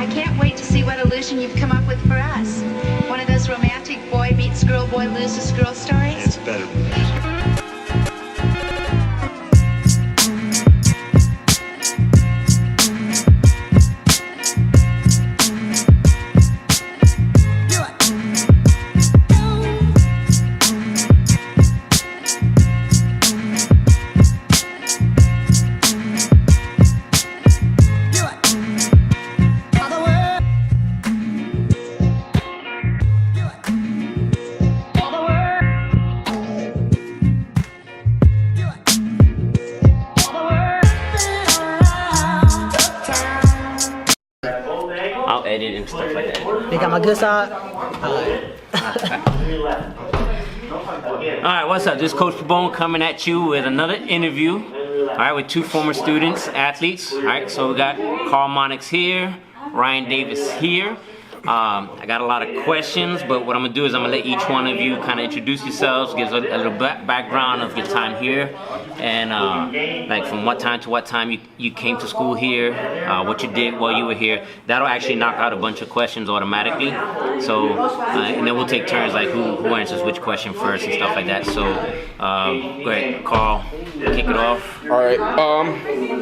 I can't wait to see what illusion you've come up with for us. One of those romantic boy meets girl, boy loses girl stories? It's better than that. I'll edit and stuff like that. They got my good side. Alright, what's up? This is Coach Pabon coming at you with another interview. Alright, with two former students, athletes. Alright, so we got Monix here, Ryan Davis here. I got a lot of questions, but what I'm gonna do is I'm gonna let each one of you kind of introduce yourselves, give a little background of your time here, and like from what time to what time you came to school here, what you did while you were here. That'll actually knock out a bunch of questions automatically. So, and then we'll take turns, like who answers which question first and stuff like that. So, go ahead, Carl, kick it off. All right.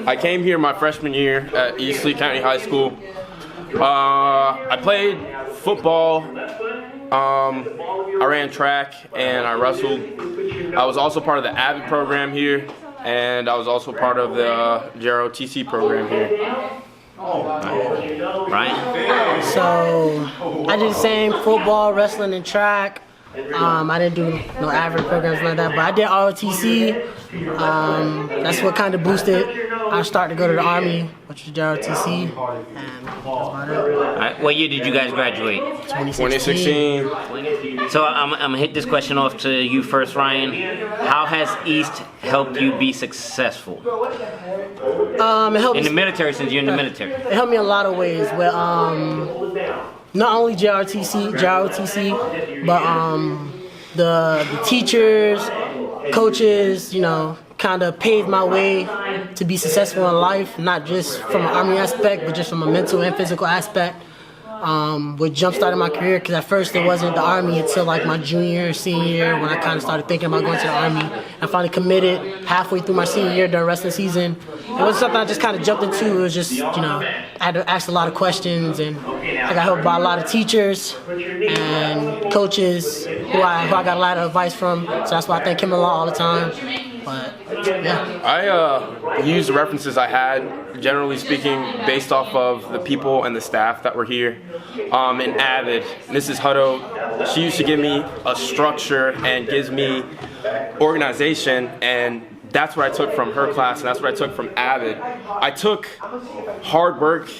I came here my freshman year at East Lee County High School. I played football, I ran track, and I wrestled. I was also part of the AVID program here, and I was also part of the JROTC program here. Ryan? So I did the same football, wrestling, and track. I didn't do no AVID programs like that, but I did ROTC. That's what kind of boosted. I started to go to the Army, which was JROTC, and that's about it. Alright, what year did you guys graduate? 2016. So I'm gonna hit this question off to you first, Ryan. How has East helped you be successful? It helped in the military, since you're in the military. It helped me in a lot of ways. With not only JROTC, but the teachers, coaches, you know, kind of paved my way to be successful in life, not just from an Army aspect, but just from a mental and physical aspect. What jump-started my career, because at first it wasn't the Army until like my junior or senior year when I kind of started thinking about going to the Army. I finally committed halfway through my senior year during wrestling season. It wasn't something I just kind of jumped into. It was just, you know, I had to ask a lot of questions, and I got helped by a lot of teachers and coaches who I got a lot of advice from. So that's why I thank him a lot all the time. But yeah. I used the references I had, generally speaking, based off of the people and the staff that were here. In AVID, Mrs. Hutto, she used to give me a structure and gives me organization, and that's what I took from her class, and that's what I took from AVID. I took hard work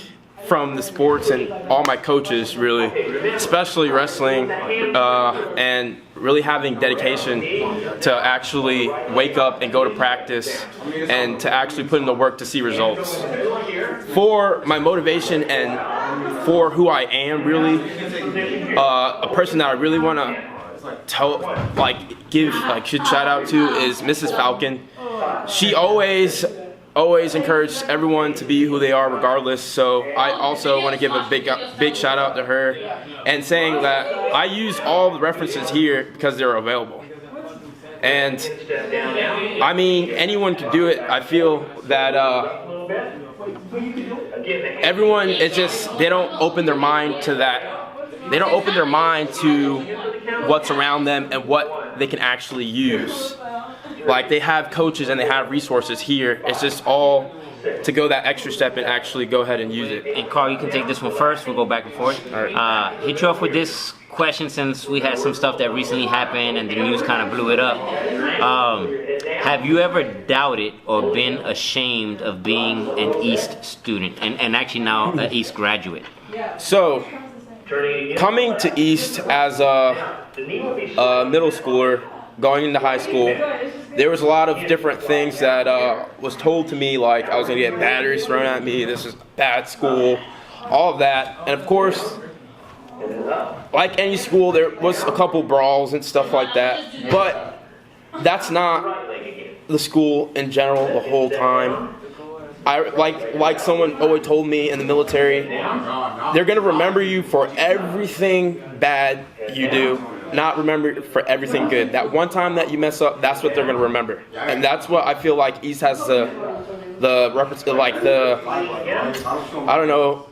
from the sports and all my coaches, really, especially wrestling, and really having dedication to actually wake up and go to practice and to actually put in the work to see results. For my motivation and for who I am, really, a person that I really want to give shout out to is Mrs. Falcon. She always encouraged everyone to be who they are regardless, so I also want to give a big shout out to her, and saying that I use all the references here because they're available. And I mean, anyone can do it. I feel that everyone, it's just they don't open their mind to that. They don't open their mind to what's around them and what they can actually use. Like, they have coaches and they have resources here. It's just all to go that extra step and actually go ahead and use it. And Carl, you can take this one first. We'll go back and forth. All right. Hit you off with this question, since we had some stuff that recently happened and the news kind of blew it up. Have you ever doubted or been ashamed of being an East student, and actually now an East graduate? So, coming to East as a middle schooler, going into high school, there was a lot of different things that was told to me, like I was going to get batteries thrown at me, this is bad school, all of that. And of course, like any school, there was a couple brawls and stuff like that, but that's not the school in general the whole time. like someone always told me in the military, they're gonna remember you for everything bad you do, not remember for everything good. That one time that you mess up, that's what they're gonna remember, and that's what I feel like East has I don't know.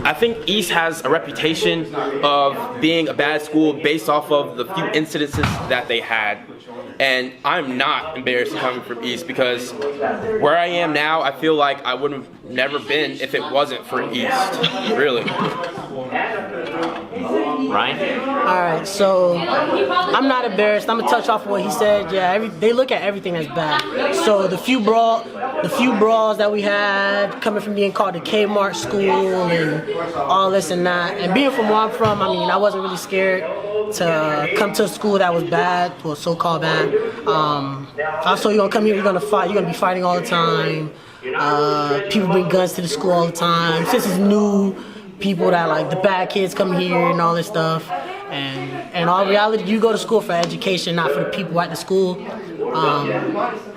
I think East has a reputation of being a bad school based off of the few incidences that they had. And I'm not embarrassed coming from East, because where I am now, I feel like I would have never been if it wasn't for East, really. Ryan? Alright, so I'm not embarrassed. I'm gonna touch off what he said. Yeah, they look at everything as bad. So the few brawls that we had coming from being called the Kmart school and all this and that, and being from where I'm from, I mean, I wasn't really scared to come to a school that was bad, or so-called bad. Also, you're gonna come here, you're gonna fight, you're gonna be fighting all the time. People bring guns to the school all the time. Since it's new, people that like the bad kids come here and all this stuff. And in all reality, you go to school for education, not for the people at the school.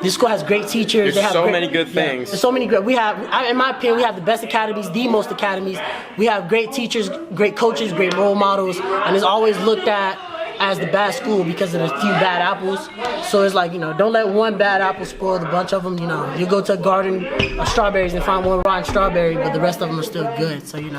This school has great teachers. There's so many good things. There's so many great. We have, in my opinion, we have the best academies, the most academies. We have great teachers, great coaches, great role models, and it's always looked at as the bad school because of the few bad apples. So it's like, don't let one bad apple spoil the bunch of them. You go to a garden of strawberries and find one rotten strawberry, but the rest of them are still good. So you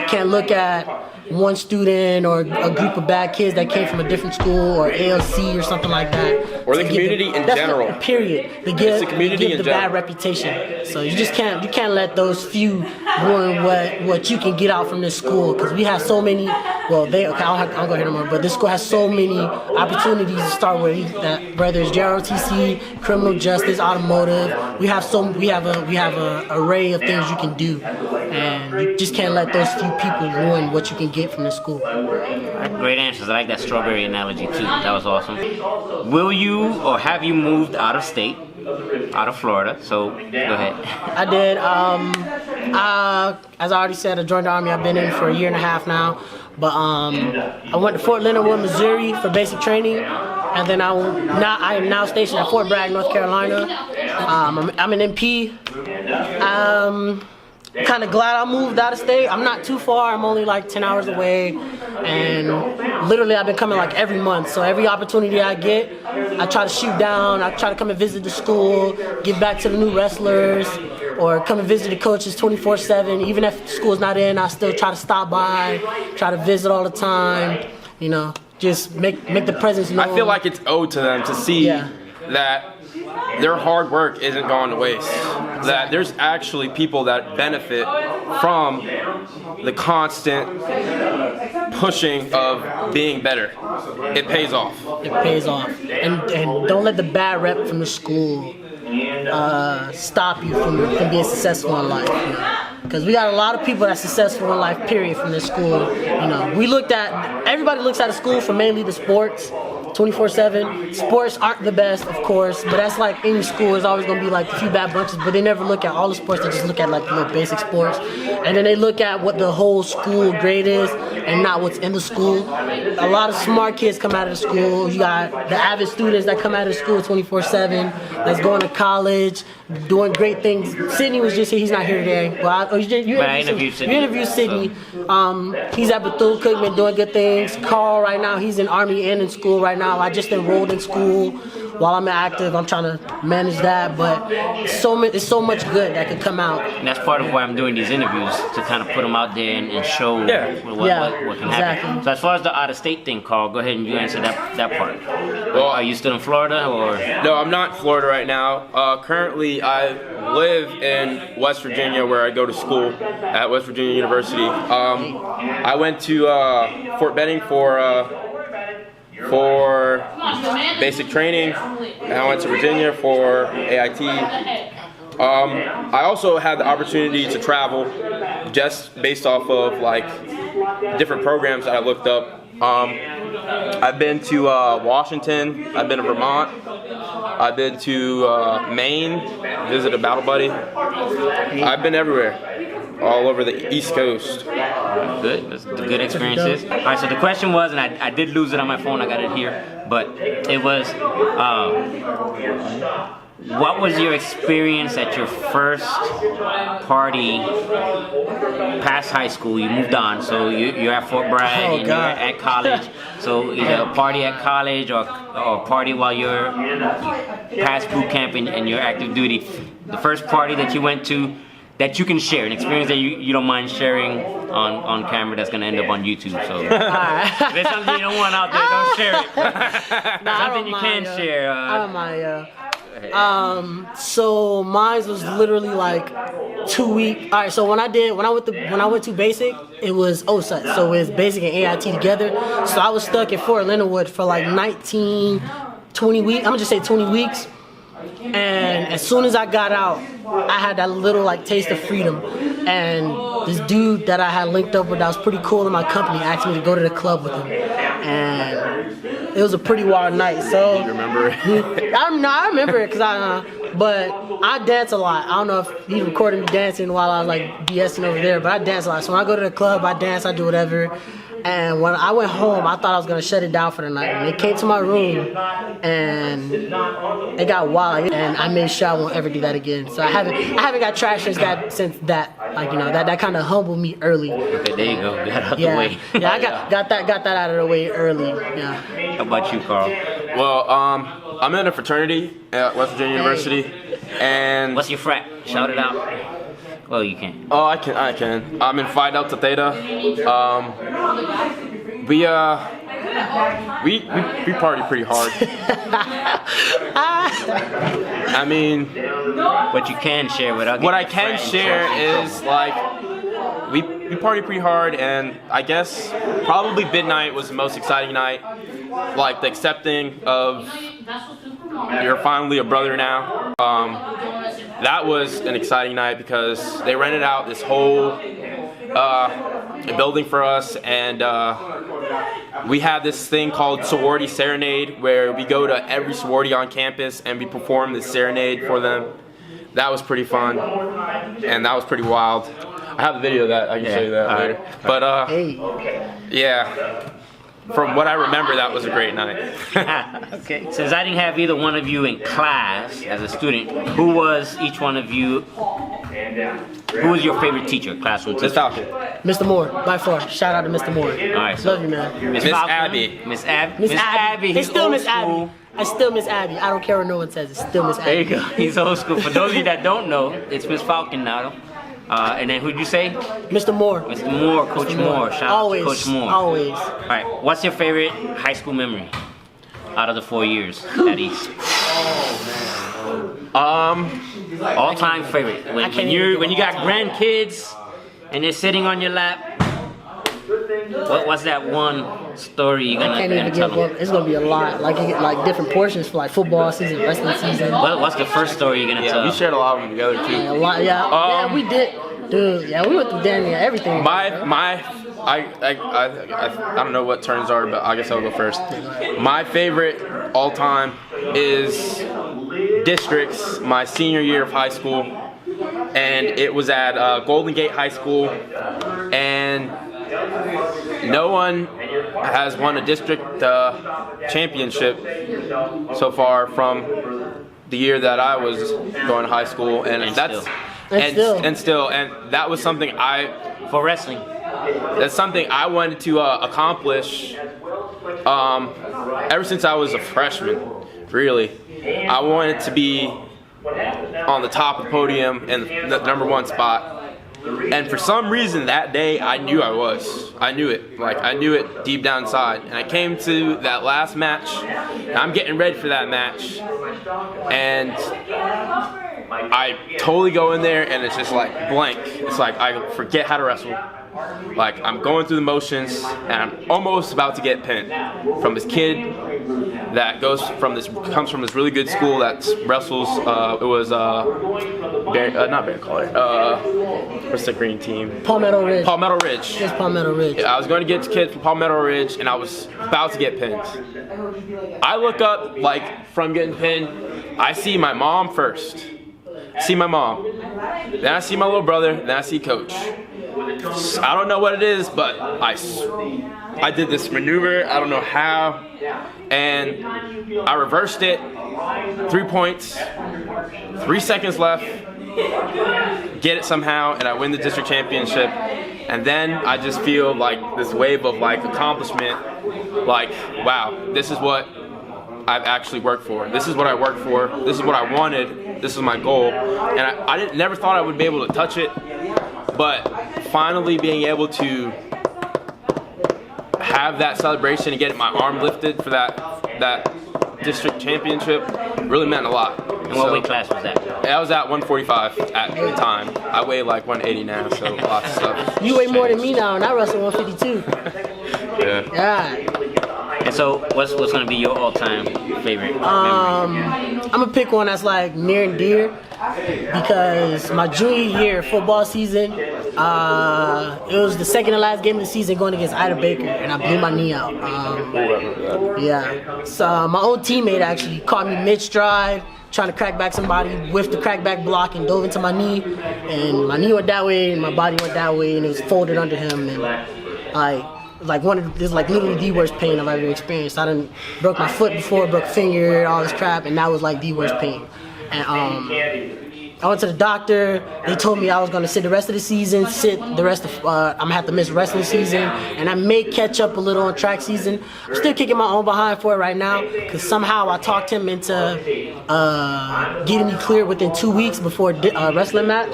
can't look at one student or a group of bad kids that came from a different school or ALC or something like that. Or the community in general. Period. They give the bad reputation. So you just can't let those few ruin what you can get out from this school, because we have so many. Well, I don't go here no more. But this school has so many opportunities to start with. Whether it's JROTC, criminal justice, automotive, we have a array of things you can do, and you just can't let those few people ruin what you can get from this school. Great answers. I like that strawberry analogy too. That was awesome. Will you or have you moved out of state, out of Florida? So go ahead. I did. As I already said, I joined the Army. I've been in for a year and a half now. But I went to Fort Leonard Wood, Missouri for basic training, and then I am now stationed at Fort Bragg, North Carolina. I'm an MP. Kind of glad I moved out of state. I'm not too far. I'm only like 10 hours away, and literally I've been coming like every month. So every opportunity I get, I try to shoot down. I try to come and visit the school, give back to the new wrestlers, or come and visit the coaches 24/7. Even if the school's not in, I still try to stop by, try to visit all the time. Just make the presence known. I feel like it's owed to them to see that their hard work isn't gone to waste. That there's actually people that benefit from the constant pushing of being better. It pays off. It pays off. And don't let the bad rep from the school stop you from being successful in life. Because we got a lot of people that's successful in life, period, from this school. Everybody looks at a school for mainly the sports, 24/7. Sports aren't the best, of course, but that's like any school. There's always going to be like a few bad bunches, but they never look at all the sports. They just look at like the little basic sports. And then they look at what the whole school grade is and not what's in the school. A lot of smart kids come out of the school. You got the avid students that come out of the school 24/7, that's going to college, doing great things. Sydney was just here. He's not here today. Well, you interviewed Sydney. He's at Bethune-Cookman doing good things. Carl right now, he's in Army and in school right now. I just enrolled in school while I'm active. I'm trying to manage that, but it's so much good that could come out. And that's part of why I'm doing these interviews, to kind of put them out there and show what can happen. So as far as the out-of-state thing, Carl, go ahead and you answer that part. Well, are you still in Florida or? No, I'm not in Florida right now. Currently, I live in West Virginia, where I go to school at West Virginia University. I went to Fort Benning for basic training, and I went to Virginia for AIT. I also had the opportunity to travel just based off of like different programs that I looked up. I've been to Washington, I've been to Vermont, I've been to Maine, visited Battle Buddy. I've been everywhere, all over the East Coast. Good, that's the good experiences. All right, so the question was, and I did lose it on my phone, I got it here, but it was, what was your experience at your first party past high school? You moved on, so you're at Fort Bragg and you're at college. So either a party at college or a party while you're past boot camp and you're active duty. The first party that you went to that you can share, an experience that you don't mind sharing on camera that's gonna end up on YouTube. So if there's something you don't want out there, don't share it. Something you can share. I don't mind, so mine was literally like 2 weeks. All right, so when I went to basic, it was OSUT, so it's basic and AIT together. So I was stuck at Fort Leonard Wood for like 20 weeks. I'm gonna just say 20 weeks. And as soon as I got out, I had that little like taste of freedom. And this dude that I had linked up with that was pretty cool in my company asked me to go to the club with him. And it was a pretty wild night. So you remember it? I remember it but I dance a lot. I don't know if he recorded me dancing while I was like BSing over there, but I dance a lot. So when I go to the club, I dance, I do whatever. And when I went home, I thought I was gonna shut it down for the night. And they came to my room, and it got wild. And I made sure I won't ever do that again. So I haven't got traction since that. Like that kind of humbled me early. Okay, there you go. Got out the way. Yeah, I got that out of the way early. Yeah. How about you, Carl? Well, I'm in a fraternity at West Virginia University, and what's your frat? Shout it out. Well, you can. Oh, I can. I'm in Phi Delta Theta. We party pretty hard. I mean, what you can share without. What I can share is like we party pretty hard, and I guess probably midnight was the most exciting night. Like the accepting of you're finally a brother now. That was an exciting night because they rented out this whole building for us, and we had this thing called Sorority Serenade where we go to every sorority on campus and we perform this serenade for them. That was pretty fun, and that was pretty wild. I have a video of that, I can show you that later. But yeah. From what I remember, that was a great night. Okay. Since I didn't have either one of you in class as a student, who was each one of you? Who was your favorite teacher, classroom teacher? Miss Falcon. Mr. Moore, by far. Shout out to Mr. Moore. All right. Love you, man. Miss Abby. Miss Abby. It's still Miss Abby. I still Miss Abby. I don't care what no one says. It's still Miss Abby. There you go. He's old school. For those of you that don't know, it's Miss Falcon now. And then who'd you say? Mr. Moore. Mr. Moore, Coach Moore. Shout out to Coach Moore. Always. All right. What's your favorite high school memory out of the 4 years at East? All-time favorite. When you got grandkids and they're sitting on your lap. What's that one story you're gonna I can't even tell give them? one. It's gonna be a lot. Like you get like different portions for like football season, wrestling season. What's the first story you're gonna tell? We shared a lot of them together too. Yeah, a lot. Yeah, we did. Dude, yeah, we went through damn near everything. I don't know what turns are, but I guess I'll go first. My favorite all time is districts. My senior year of high school, and it was at Golden Gate High School, and no one has won a district championship so far from the year that I was going to high school, and that was something for wrestling. That's something I wanted to accomplish ever since I was a freshman. Really, I wanted to be on the top of the podium and the #1 spot. And for some reason that day, I knew I was. I knew it. Like, I knew it deep down inside. And I came to that last match, and I'm getting ready for that match. And I totally go in there, and it's just like blank. It's like I forget how to wrestle. Like, I'm going through the motions, and I'm almost about to get pinned from this kid that comes from this really good school that wrestles. It was not Bear Collar. What's the green team? Palmetto Ridge. Palmetto Ridge. It's Palmetto Ridge. I was going to get this kid from Palmetto Ridge, and I was about to get pinned. I look up, like, from getting pinned. I see my mom first. Then I see my little brother. Then I see Coach. I don't know what it is, but I did this maneuver, I don't know how, and I reversed it, 3 points, 3 seconds left, get it somehow, and I win the district championship. And then I just feel like this wave of like accomplishment, like, wow, this is what I've actually worked for. This is what I worked for. This is what I wanted. This is my goal. And I never thought I would be able to touch it, but finally being able to have that celebration and get my arm lifted for that district championship really meant a lot. And what weight class was that? I was at 145 at the time. I weigh like 180 now, so lots of stuff. You weigh more than me now, and I wrestle 152. Yeah. Yeah. And so, what's gonna be your all-time favorite memory? I'm gonna pick one that's like near and dear because my junior year football season, it was the second to last game of the season going against Ida Baker, and I blew my knee out. Yeah. So my own teammate actually caught me mid-stride, trying to crack back somebody, whiffed the crackback block and dove into my knee, and my knee went that way and my body went that way, and it was folded under him, and this is like literally the worst pain I've ever experienced. I done broke my foot before, broke a finger, all this crap, and that was like the worst pain. And I went to the doctor. They told me I was gonna sit the rest of the season, I'm gonna have to miss the rest of the season, and I may catch up a little on track season. I'm still kicking my own behind for it right now, because somehow I talked him into getting me cleared within 2 weeks before a wrestling match,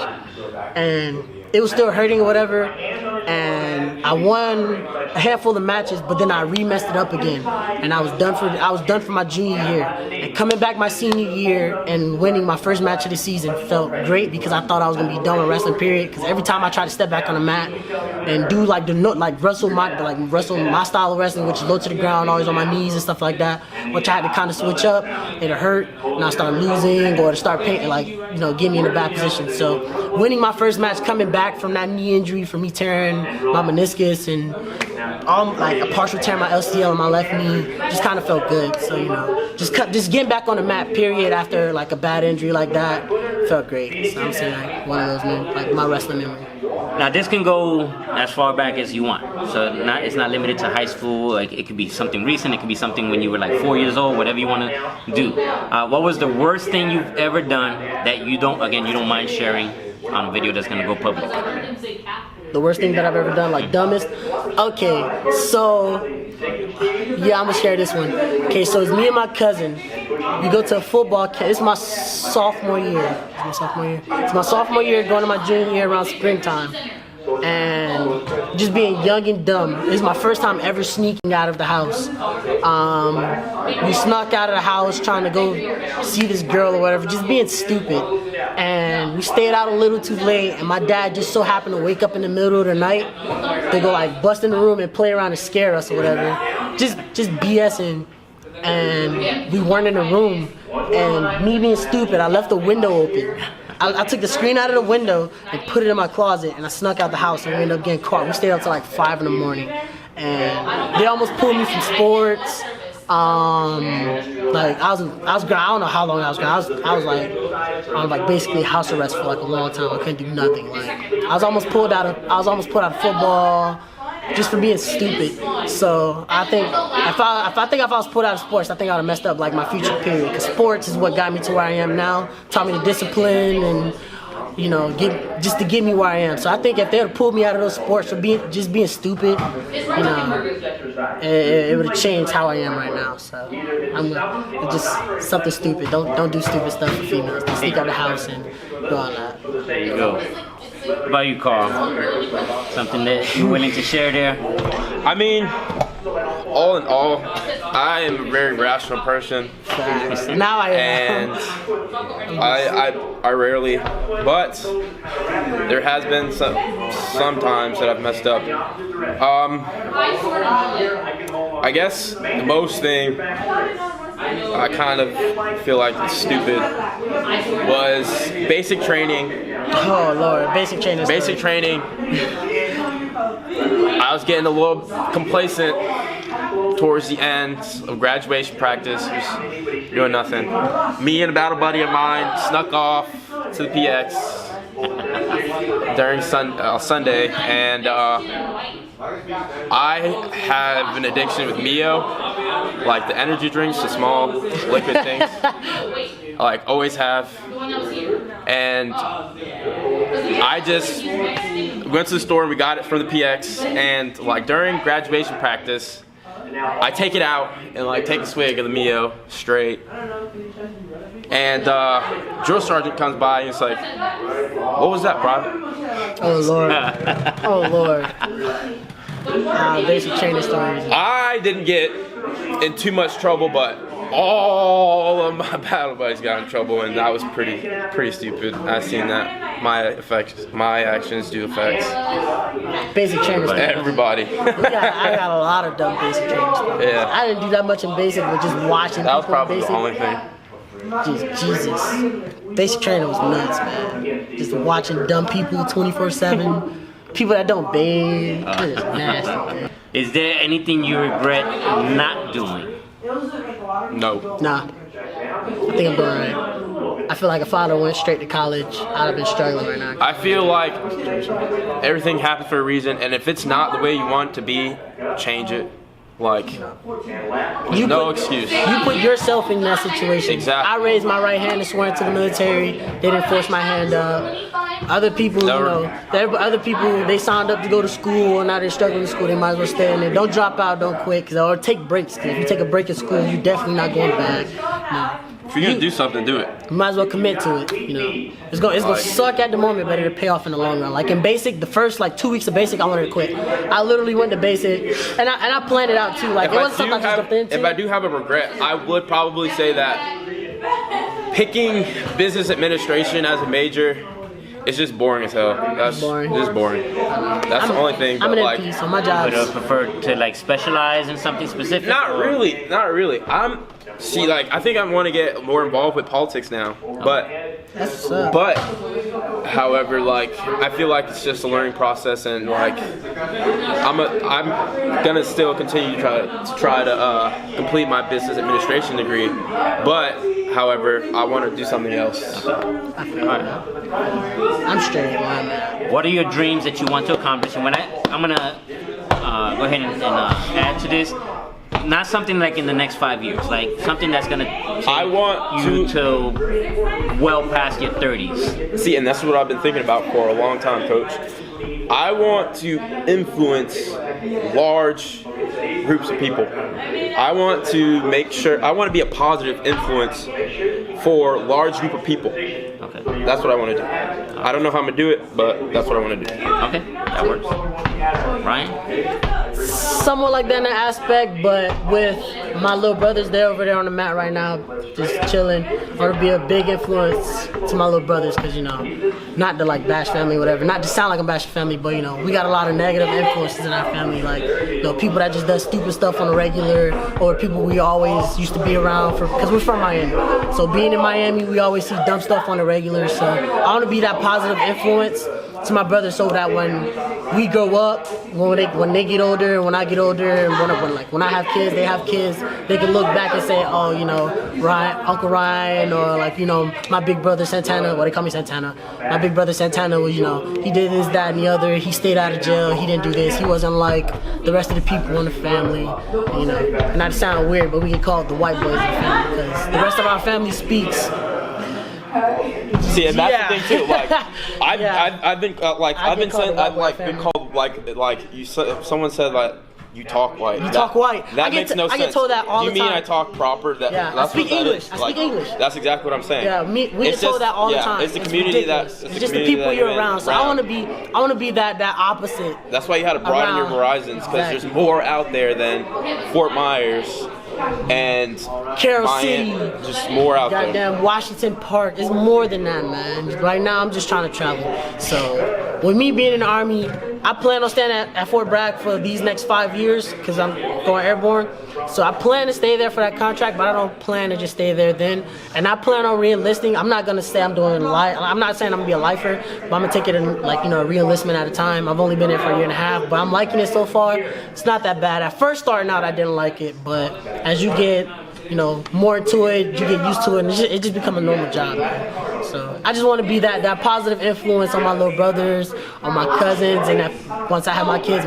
and it was still hurting or whatever, and I won a handful of matches, but then I messed it up again, and I was done for my junior year. And coming back my senior year and winning my first match of the season felt great, because I thought I was gonna be done with wrestling, period. Because every time I tried to step back on the mat and do wrestle my style of wrestling, which is low to the ground, always on my knees and stuff like that, which I had to kind of switch up, it'd hurt, and I started losing or to start painting, get me in a bad position. So winning my first match, coming back from that knee injury, from me tearing my meniscus and a partial tear my LCL on my left knee, just kind of felt good. So just getting back on the mat, period, after like a bad injury like that, felt great. So I'm saying one of those, my wrestling memory. Now this can go as far back as you want, so it's not limited to high school. Like, it could be something recent, it could be something when you were like 4 years old, whatever you want to do. What was the worst thing you've ever done that you don't mind sharing on a video that's gonna go public? The worst thing that I've ever done, like dumbest? Okay, so, yeah, I'm gonna share this one. Okay, so it's me and my cousin. We go to a football camp. It's my sophomore year. It's my sophomore year going to my junior year around springtime. And just being young and dumb. This is my first time ever sneaking out of the house. We snuck out of the house trying to go see this girl or whatever, just being stupid. And we stayed out a little too late, and my dad just so happened to wake up in the middle of the night to go bust in the room and play around and scare us or whatever. Just BSing. And we weren't in the room, and me being stupid, I left the window open. I took the screen out of the window and put it in my closet, and I snuck out the house, and we ended up getting caught. We stayed up till like 5 in the morning, and they almost pulled me from sports. I don't know how long I was gone. I was like basically house arrest for like a long time. I couldn't do nothing. I was almost pulled out of football just for being stupid. So I think if I was pulled out of sports, I think I would have messed up like my future, period. Because sports is what got me to where I am now, taught me the discipline, and just to get me where I am. So I think if they would have pulled me out of those sports for being stupid, it would have changed how I am right now. So it's just something stupid. Don't do stupid stuff for females. They sneak out of the house and do all that. There you go. What about you, Carl? Something that you're willing to share there? I mean, all in all, I am a very rational person. Now I am. And I rarely, but there has been some times that I've messed up. I guess the most thing I kind of feel like it's stupid was basic training. Oh Lord, basic training. Basic training. I was getting a little complacent towards the end of graduation practice, just doing nothing. Me and a battle buddy of mine snuck off to the PX. during Sunday, and I have an addiction with Mio, like the energy drinks, the small liquid things. Like always have, and I just went to the store and we got it from the PX, and like during graduation practice, I take it out and like take a swig of the Mio straight, and drill sergeant comes by and it's like, "What was that, Private?" Oh Lord, oh Lord. Basic training stories. I didn't get in too much trouble, but all of my battle buddies got in trouble, and that was pretty stupid. I've seen that. My actions do effects. Basic training stories. Everybody. I got a lot of dumb basic training stories. Yeah. I didn't do that much in basic, but just watching That was people in probably basic. the only thing. Jesus. Basic training was nuts, man. Just watching dumb people 24/7. People that don't bathe. It's just nasty, man. Is there anything you regret not doing? No. Nah. I think I'm doing right. I feel like if I went straight to college, I'd have been struggling right now. I feel like everything happens for a reason, and if it's not the way you want it to be, change it. Like, no excuse. You put yourself in that situation. Exactly. I raised my right hand and swore into the military. They didn't force my hand up. Other people, other people, they signed up to go to school, and now they're struggling in school. They might as well stay in there. Don't drop out, don't quit, or take breaks. Cause if you take a break in school, you're definitely not going back. No. If you're gonna do something, do it. You might as well commit to it. It's gonna suck at the moment, but it'll pay off in the long run. Like in basic, the first like 2 weeks of basic, I wanted to quit. I literally went to basic, and I planned it out too. Like it wasn't something I just jumped into. If I do have a regret, I would probably say that picking business administration as a major, it's just boring as hell. That's boring. Just boring. That's the only thing. I'm But an like, MP, so my job. Would you prefer to like specialize in something specific? not really. I think I want to get more involved with politics now, but That's what's up. however, like I feel like it's just a learning process, and like I'm gonna still continue to try to complete my business administration degree, but however, I want to do something else. I'm straight, man. What are your dreams that you want to accomplish? And I'm gonna go ahead and add to this. Not something like in the next 5 years, like something that's gonna take you to well past your 30s. See, and that's what I've been thinking about for a long time, Coach. I want to influence large groups of people. I want to be a positive influence for a large group of people. Okay. That's what I want to do. I don't know how I'm gonna do it, but that's what I want to do. Okay, that works. Ryan? Somewhat like that in an aspect, but with my little brothers, they're over there on the mat right now, just chilling. I want to be a big influence to my little brothers, because not to like bash family or whatever, not to sound like I'm bashing family, but we got a lot of negative influences in our family, like people that just does stupid stuff on the regular, or people we always used to be around because we're from Miami. So being in Miami, we always see dumb stuff on the regular. So I want to be that positive influence to my brothers, so that when we grow up, when they get older, and when I get older, and when I have kids, they have kids, they can look back and say, oh, Ryan, Uncle Ryan, or my big brother Santana. Well, they call me Santana. My big brother Santana was, he did this, that, and the other. He stayed out of jail. He didn't do this. He wasn't like the rest of the people in the family. Not to sound weird, but we get called the white boys in the family, because the rest of our family speaks. See, and that's the thing too. Like, I've been called someone said like you talk white. You talk white. That makes no sense. I get told that all the time. You mean I talk proper? I speak English. I speak English. That's exactly what I'm saying. Yeah, we get told that all the time. It's the community it's just the people you're around. So I want to be that opposite. That's why you had to broaden your horizons, because there's more out there than Fort Myers and Carroll City, just more out there. Goddamn Washington Park. It's more than that, man. Right now, I'm just trying to travel. So, with me being in the Army, I plan on staying at Fort Bragg for these next 5 years, because I'm going airborne. So I plan to stay there for that contract, but I don't plan to just stay there then. And I plan on re-enlisting. I'm not gonna say I'm not saying I'm gonna be a lifer, but I'm gonna take it in a re-enlistment at a time. I've only been there for a year and a half, but I'm liking it so far. It's not that bad. At first starting out, I didn't like it, but as you get more into it, you get used to it, and it just become a normal job, man. So I just want to be that positive influence on my little brothers, on my cousins, and that once I have my kids,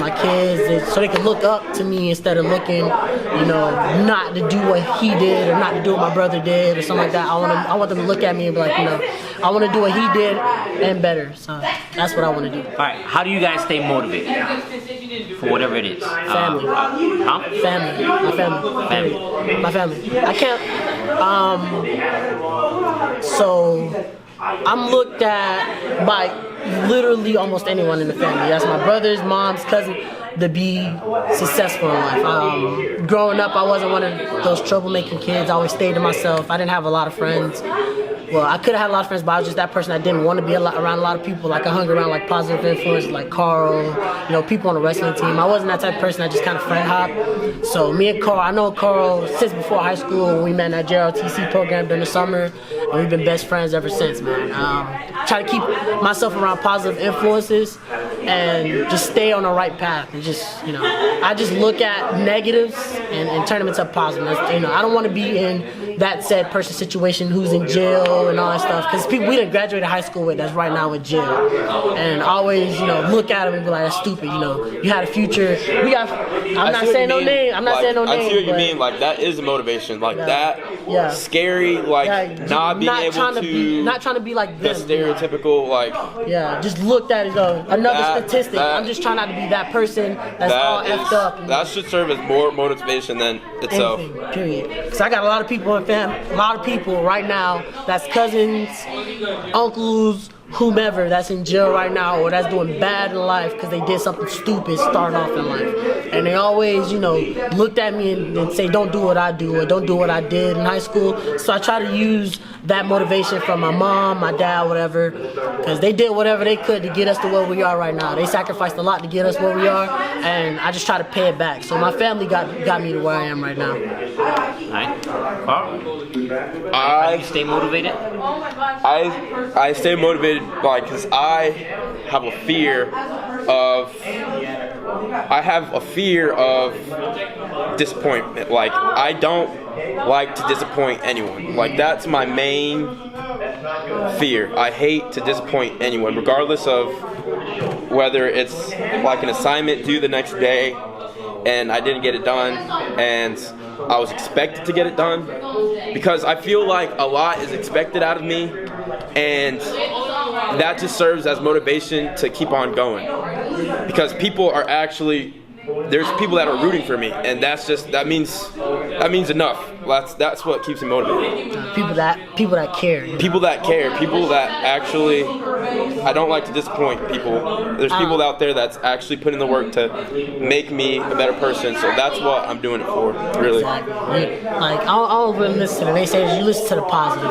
so they can look up to me instead of looking, not to do what he did or not to do what my brother did or something like that. I want them to look at me and be like, I want to do what he did and better. So that's what I want to do. All right, how do you guys stay motivated for whatever it is? Family. Family. My family. I can't. So I'm looked at by literally almost anyone in the family. That's my brothers, moms, cousins, to be successful in life. Growing up, I wasn't one of those troublemaking kids. I always stayed to myself. I didn't have a lot of friends. Well, I could have had a lot of friends, but I was just that person that didn't want to be around a lot of people. Like I hung around like positive influences like Carl, people on the wrestling team. I wasn't that type of person that just kind of friend hop. So me and Carl, I know Carl since before high school when we met in that JROTC program during the summer, and we've been best friends ever since, man. Try to keep myself around positive influences and just stay on the right path. And just, I just look at negatives and turn them into positives. I don't want to be in that said person's situation who's in jail and all that stuff, because people we didn't graduate high school with that's right now in jail, and always look at them and be like, that's stupid. You had a future. I'm not saying no name. I see what you mean. Like that is a motivation. Like that. Yeah. Scary. Like not being able to. Not trying to be like them. The stereotypical like. Yeah. Just looked at it. Another statistic. I'm just trying not to be that person that's all effed up. That should serve as more motivation than itself. Anything, period. Because I got a lot of people in a lot of people right now that's cousins, uncles, whomever that's in jail right now or that's doing bad in life because they did something stupid starting off in life. And they always, looked at me and say, don't do what I do or don't do what I did in high school. So I try to use that motivation from my mom, my dad, whatever, because they did whatever they could to get us to where we are right now. They sacrificed a lot to get us where we are, and I just try to pay it back. So my family got me to where I am right now. All right. Carl? How do you stay motivated? I stay motivated because I have a fear of disappointment. Like I don't like to disappoint anyone. Like that's my main fear. I hate to disappoint anyone, regardless of whether it's like an assignment due the next day and I didn't get it done and I was expected to get it done, because I feel like a lot is expected out of me, and that just serves as motivation to keep on going, because people are actually, there's people that are rooting for me, and that means enough. That's what keeps me motivated. People that care. People that actually, I don't like to disappoint people. There's people out there that's actually putting the work to make me a better person, so that's what I'm doing it for, really. Exactly. Like I don't really listen to the naysayers. You listen to the positive.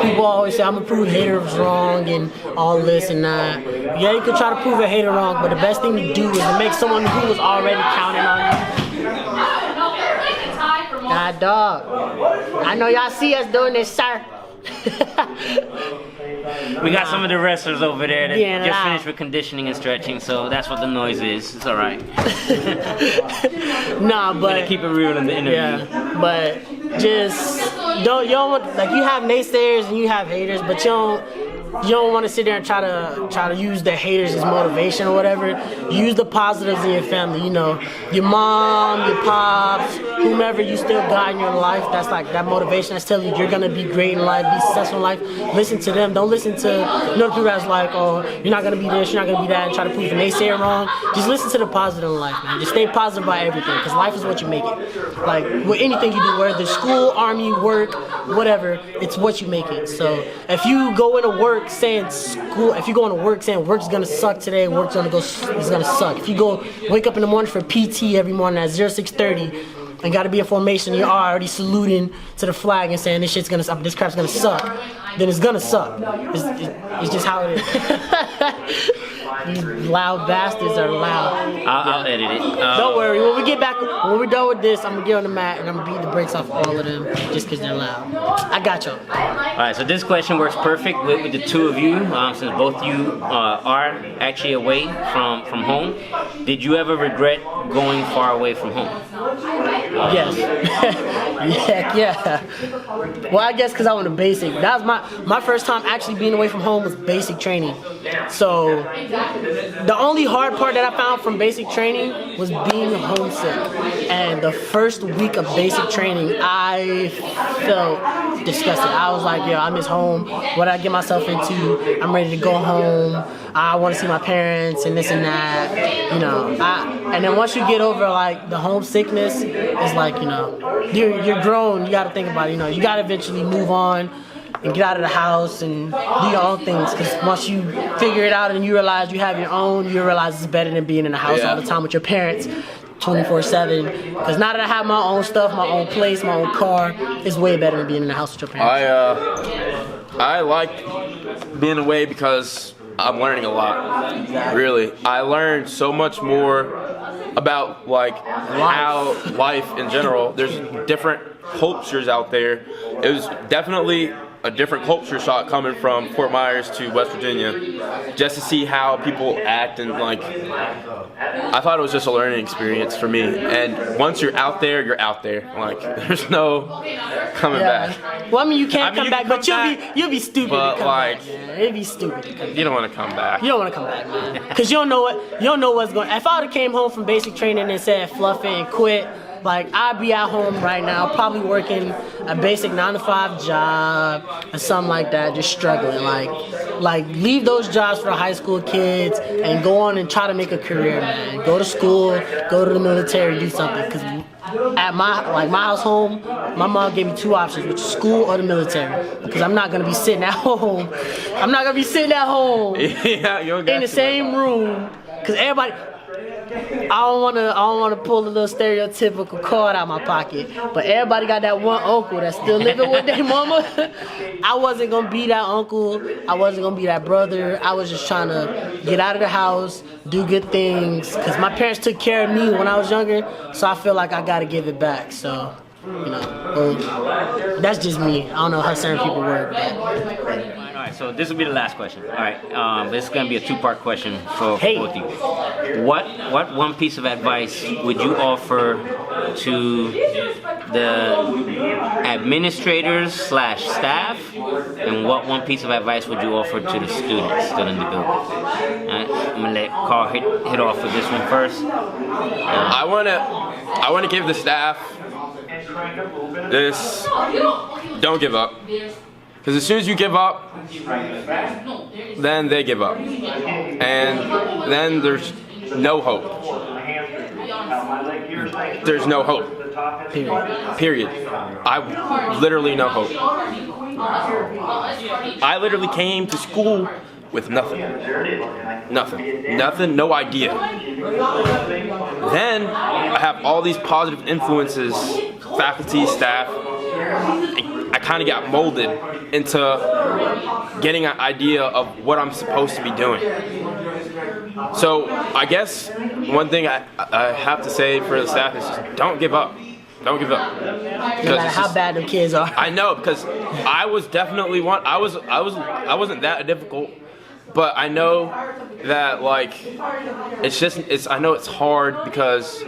People always say I'm gonna prove haters wrong and all this and that. Yeah, you can try to prove a hater wrong, but the best thing to do is to make someone who was already counting on you. God, dog. I know y'all see us doing this, sir. We got some of the wrestlers over there that just finished with conditioning and stretching, so that's what the noise is. It's all right. Nah, but gotta keep it real in the interview. Yeah, but just you don't want, like, you have naysayers and you have haters, but you don't want to sit there and try to use the haters as motivation or whatever. Use the positives in your family. Your mom, your pops, whomever you still got in your life. That's like that motivation that's telling you you're gonna be great in life, be successful in life. Listen to them. Don't listen to people that's like, oh, you're not gonna be this, you're not gonna be that, and try to prove the naysayer wrong. Just listen to the positive in life, man. Just stay positive about everything, because life is what you make it. Like with anything you do, whether it's school, army, work, whatever, it's what you make it. So if you go into work saying work's gonna suck today, it's gonna suck. If you wake up in the morning for PT every morning at 06:30 and gotta be in formation, you're already saluting to the flag and saying this crap's gonna suck, then it's gonna suck. It's just how it is. These loud bastards are loud. I'll edit it. Don't worry. When we're done with this, I'm gonna get on the mat and I'm gonna beat the brakes off all of them just because they're loud. I got y'all. All right. So this question works perfect with the two of you, since both you are actually away from home. Did you ever regret going far away from home? Yes. Yeah. Well, I guess because I went to basic. That was my first time actually being away from home was basic training. So the only hard part that I found from basic training was being homesick. And the first week of basic training, I felt disgusted. I was like, yo, I miss home. What did I get myself into? I'm ready to go home. I want to see my parents and this and that. You know, and then once you get over like the homesickness, it's like, you know, you're grown. You got to think about it. You know, you got to eventually move on and get out of the house and do your own things. Because once you figure it out and you realize you have your own, you realize it's better than being in the house all the time with your parents 24/7. Because now that I have my own stuff, my own place, my own car, it's way better than being in the house with your parents. I like being away because I'm learning a lot. Really, I learned so much more about like how life in general. There's different cultures out there. It was definitely a different culture shock coming from Fort Myers to West Virginia, just to see how people act, and like I thought it was just a learning experience for me. And once you're out there, you're out there. Like there's no coming back. Well, I mean, you can't come back, but you'll be stupid to come back. It'd be stupid to come back. You don't want to come back. You don't want to come back, man, because you don't know what's going. If I would've came home from basic training and said fluff it and quit, like I'd be at home right now, probably working a basic 9-to-5 job or something like that, just struggling. Like leave those jobs for high school kids and go on and try to make a career, man. Go to school, go to the military, do something. Because at my house home, my mom gave me 2 options, which is school or the military. Because I'm not gonna be sitting at home. I'm not gonna be sitting at home in the same room. Because everybody. I don't wanna pull a little stereotypical card out of my pocket, but everybody got that one uncle that's still living with their mama. I wasn't gonna be that uncle. I wasn't gonna be that brother. I was just trying to get out of the house, do good things, because my parents took care of me when I was younger, so I feel like I gotta give it back. So, you know, that's just me. I don't know how certain people work, but. Alright, so this will be the last question. Alright, this is going to be a 2-part question for both of you. What one piece of advice would you offer to the administrators / staff, and what one piece of advice would you offer to the students still in the building? Alright, I'm going to let Carl hit off with this one first. I want to give the staff this: don't give up. Because as soon as you give up, then they give up. And then there's no hope. There's no hope. Period. I literally no hope. I literally came to school with nothing, no idea. Then I have all these positive influences, faculty, staff. I kind of got molded into getting an idea of what I'm supposed to be doing. So I guess one thing I have to say for the staff is just don't give up. Don't give up. No matter how bad the kids are. I know, because I was definitely one. I wasn't that difficult, but I know that like I know it's hard because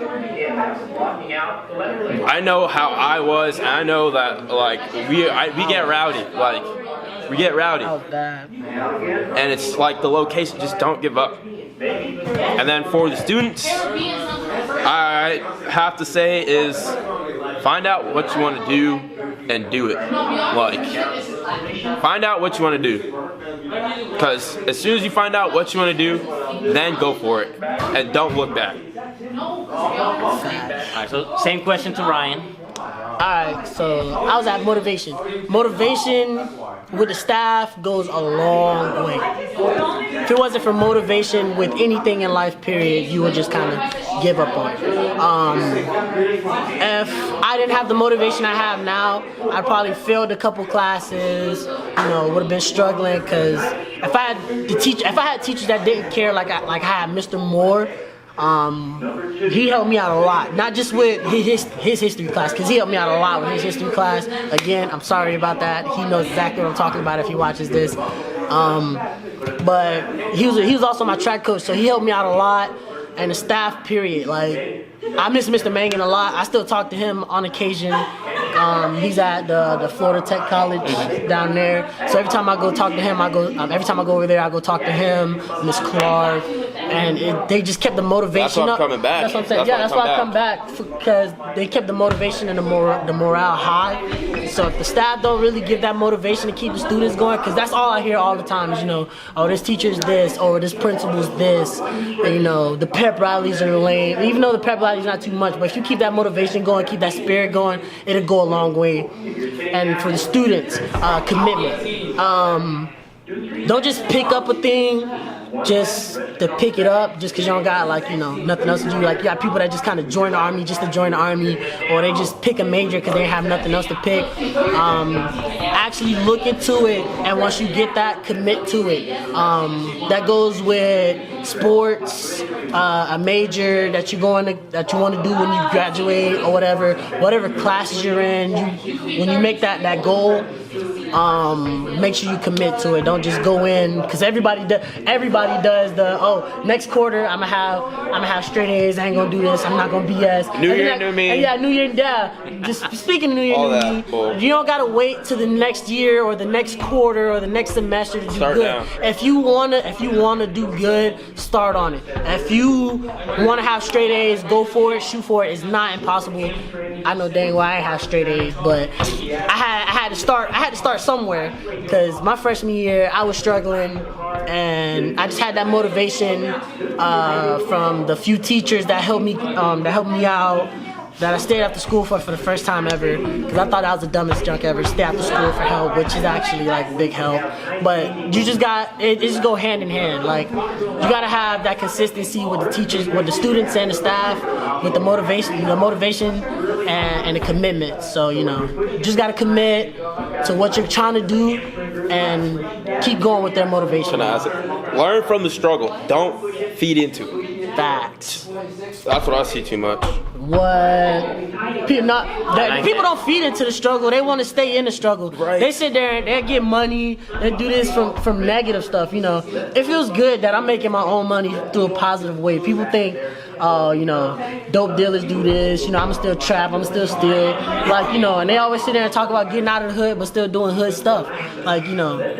I know how I was, and I know that like we get rowdy, and it's like the location. Just don't give up. And then for the students, I have to say is find out what you want to do and do it. Like, find out what you want to do. Because as soon as you find out what you want to do, then go for it. And don't look back. Alright, so same question to Ryan. Alright, so I was at motivation. Motivation with the staff goes a long way. If it wasn't for motivation with anything in life, period, you would just kind of give up on it. If I didn't have the motivation I have now, I probably failed a couple classes, would have been struggling, because if I had teachers that didn't care, like I had Mr. Moore, he helped me out a lot, not just with his history class, because he helped me out a lot with his history class. Again, I'm sorry about that. He knows exactly what I'm talking about if he watches this. But he was also my track coach, so he helped me out a lot. And the staff, period. Like, I miss Mr. Mangan a lot. I still talk to him on occasion. He's at the Florida Tech College down there. So every time I go talk to him, every time I go over there, I go talk to him, Miss Clark, and they just kept the motivation That's why up. I'm coming back. That's what I'm saying. That's why I come back, because they kept the motivation and the morale high. So if the staff don't really give that motivation to keep the students going, because that's all I hear all the time is, oh, this teacher's this, or this principal's this, and, the pep rallies are lame. Even though the pep rallies not too much, but if you keep that motivation going, keep that spirit going, it'll go a long way. And for the students, commitment. Don't just pick up a thing just to pick it up just because you don't got nothing else to do. Like, you got people that just kind of join the army just to join the army, or they just pick a major because they have nothing else to pick. Actually look into it, and once you get that, commit to it. That goes with sports, a major that you want to do when you graduate, or whatever classes you're in. When you make that goal, make sure you commit to it. Don't just go in, because everybody does the next quarter I'm gonna have straight A's. I ain't gonna do this. I'm not gonna BS. New year, new me. Yeah, New Year, yeah. Just speaking of New Year, new me. Bull. You don't gotta wait till the next year or the next quarter or the next semester to do Start good. now. If you wanna do good, start on it. If you wanna have straight A's, go for it, shoot for it. It's not impossible. I know dang well I ain't have straight A's, but I had to start somewhere, because my freshman year I was struggling, and I just had that motivation from the few teachers that helped me out, that I stayed after school for the first time ever, because I thought I was the dumbest junk ever. Stay after school for help, which is actually big help. But you just it just go hand in hand. Like, you gotta have that consistency with the teachers, with the students and the staff, with the motivation and the commitment. So you just gotta commit to what you're trying to do and keep going with their motivation. Learn from the struggle. Don't feed into it. Facts. That's what I see too much. What? People don't feed into the struggle. They want to stay in the struggle. Right. They sit there and they get money. They do this from negative stuff. It feels good that I'm making my own money through a positive way. People think, dope dealers do this. I'ma still trap. I'ma still steal. And they always sit there and talk about getting out of the hood, but still doing hood stuff.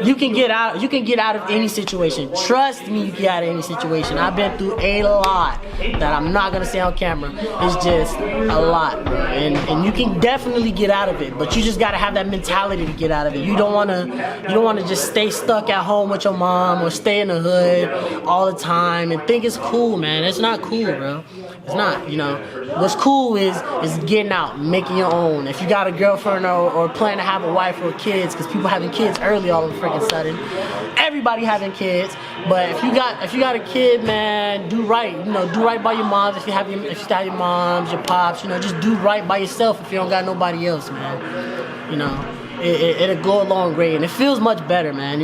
You can get out. You can get out of any situation. Trust me, you can get out of any situation. I've been through a lot that I'm not gonna say on camera. It's just a lot, bro. And you can definitely get out of it, but you just gotta have that mentality to get out of it. You don't wanna just stay stuck at home with your mom, or stay in the hood all the time and think it's cool, man. It's not cool, bro. It's not. What's cool is getting out, making your own. If you got a girlfriend or plan to have a wife or kids, because people having kids early all of a freaking sudden. Everybody having kids, but if you got a kid, man, do right. Do right by your moms. If you have your moms, your pops, just do right by yourself if you don't got nobody else, man. It'll go a long way, and it feels much better, man.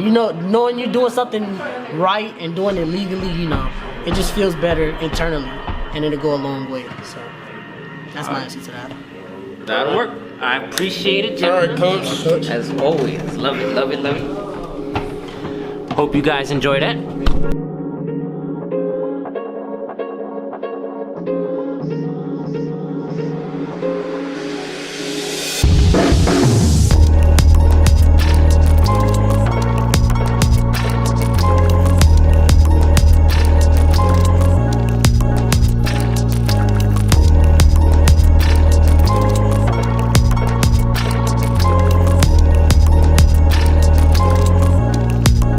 Knowing you're doing something right and doing it legally, it just feels better internally, and it'll go a long way. So that's my answer to that. That'll work. I appreciate it, All right, gentlemen. Coach. As always, love it. Hope you guys enjoy that.